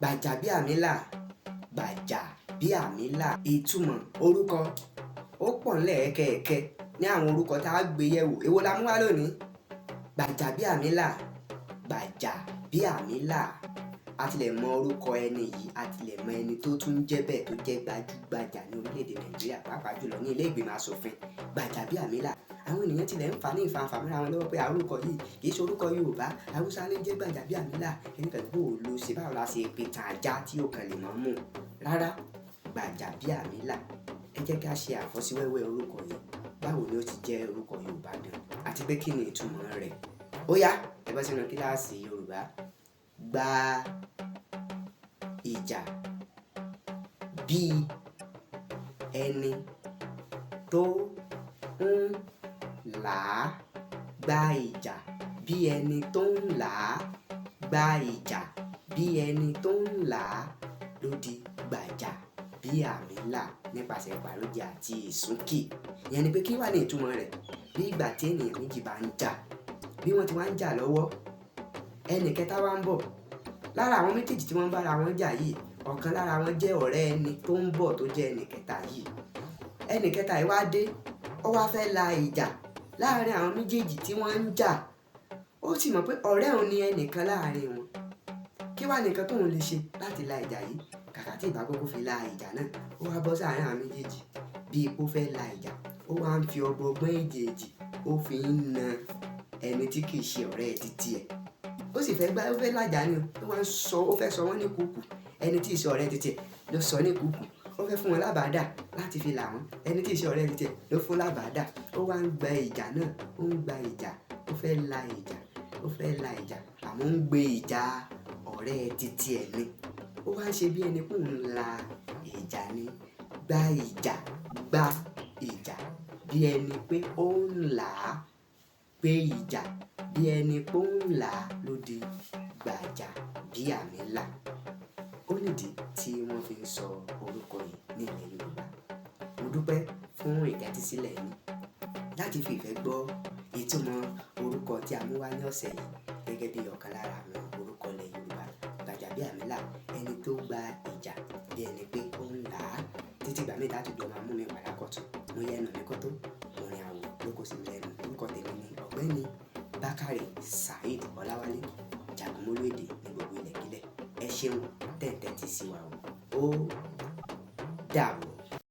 Gbàjàbíàmílà, Gbàjàbíàmílà. Ìtumọ̀ orúkọ ó pọ̀ ńlẹ̀ ẹ̀kẹ̀ẹ̀kẹ́ ní àwọn orúkọ tá a gbé yẹ̀wò. Èwo la mú wá lónìí? Gbàjàbíàmílà, Gbàjàbíàmílà. A ti lè mọ orúkọ ẹni yìí, a ti lè mọ ẹni tó tún jẹ́ bẹ́ẹ̀ tó jẹ́ gbajúgbajà ní orílẹ̀-èdè Nàìjíríà, pàápàá jùlọ ní ilé ìgbìmọ̀ asòfin. Gbàjàbíàmílà. Àwọn ènìyàn tilẹ̀ ń fa ní ìfanfà mọ́ra wọn lọ́wọ́ pé orúkọ yìí kì í ṣe orúkọ Yorùbá, Haúsá ní jẹ́ Gbàjàbíàmílà. Ẹnìkan bó ló ṣe báwo la ṣe pe tàn ajá tí ó kàn lè mọ́ mú. Rárá, Gbàjàbíàmílà. Ẹ jẹ́ ká ṣe àfọ́síwẹ́wẹ́ orúkọ yìí. Báwo ni ó ti jẹ́ orúkọ Yorùbá gan? Àti pé kí ni ìtumọ̀ rẹ̀? Ó yá, ẹ bọ́ sínú kíláàsì Yorùbá. Gba ìjà bí ẹni tó ń là á. Gba ìjà bí ẹni tó ń là á. Gba ìjà bí ẹni tó ń là á ló di Gbàjàbíàmílà nípasẹ̀ ìpàrọ̀jẹ̀ àti ìsúnkì. Ìyẹn ni pé kí wà ní ìtumọ̀ rẹ̀? Bí ìgbà tí ènìyàn méjì bá ń jà, bí wọ́n ti wá ń jà lọ́wọ́, ẹnì kẹta wá ń bọ̀. Lára àwọn méjèèjì tí wọ́n ń bára wọn jà yìí, ọ̀kan lára wọn jẹ́ ọ̀rẹ́ ẹni tó ń bọ̀ tó jẹ́ ẹnì kẹta yìí. Ẹnì kẹta yìí wá dé, ó wá fẹ́ la ìjà láàrin àwọn méjèèjì tí wọ́n ń jà. Ó sì mọ̀ pé ọ̀rẹ́ òun ni ẹnìkan láàrin wọn. Kí wá nìkan tóun lè ṣe láti la ìjà yìí? Kàkà tí ìbá kọ́kọ́ fi la ìjà náà, ó wá bọ́ sáàrin àwọn méjèèjì. Bí ipò fẹ́ la ìjà, ó wá ń fi ọgbọ́n èjèèjì ó fi ń na ẹni tí kì í ṣe ọ̀rẹ́ títí ẹ̀. Ó sì fẹ́ lájà ni ó fẹ́ sọ wọ́n ní kùkù. Ẹni tí ì ṣe ọ̀rẹ́ títí ẹ̀ ló sọ ní kùkù. Ó fẹ́ fún wọn lábàádà láti fi là wọ́n. Ẹni tí ì ṣe ọ̀rẹ́ títí ẹ̀ ló fún lábàádà. Ó wá ń gba ìjà náà, ó ń gba ìjà, ó fẹ́ la ìjà, ó fẹ́ la ìjà, àmọ́ ń gbé ìjà ọ̀rẹ́ títí ẹ̀ ni. Ó wá ń ṣe bí ẹni pé òun la ìjà ni. Gba ìjà, gba ìjà bí ẹni pé ó ń là á. Gbé ìjà bí ẹni pé ó ń là á ló di Gbàjàbíàmílà. Ó nídìí tí wọ́n fi ń sọ orúkọ yìí ní ilẹ̀ Yorùbá. Mo dúpẹ́ fún ìtẹ́tísílẹ̀ yín láti fi ìfẹ́ gbọ́ ìtumọ̀ orúkọ tí a mú wá ní ọ̀sẹ̀ yìí gẹ́gẹ́ bí ọ̀kan lára àwọn orúkọ ilẹ̀ Yorùbá. Gbàjàbíàmílà, ẹni tó gba ìjà bí ẹni pé ó ń là á. Títí ìgbà mìíràn láti dùn máa mú mi wà lákọ̀tún. Mo yẹ ẹnu mi kó tó, orin àwò ló kó sí mi lẹ́nu. Orúkọ tèmi ni Ọ̀gbẹ́ni Bákàrè Saheed Ọláwálé, Jagunmólú èdè ní gbogbo ilẹ̀kílẹ̀. Ẹ ṣeun tẹ́tí sí wa o. Ó dàbọ̀.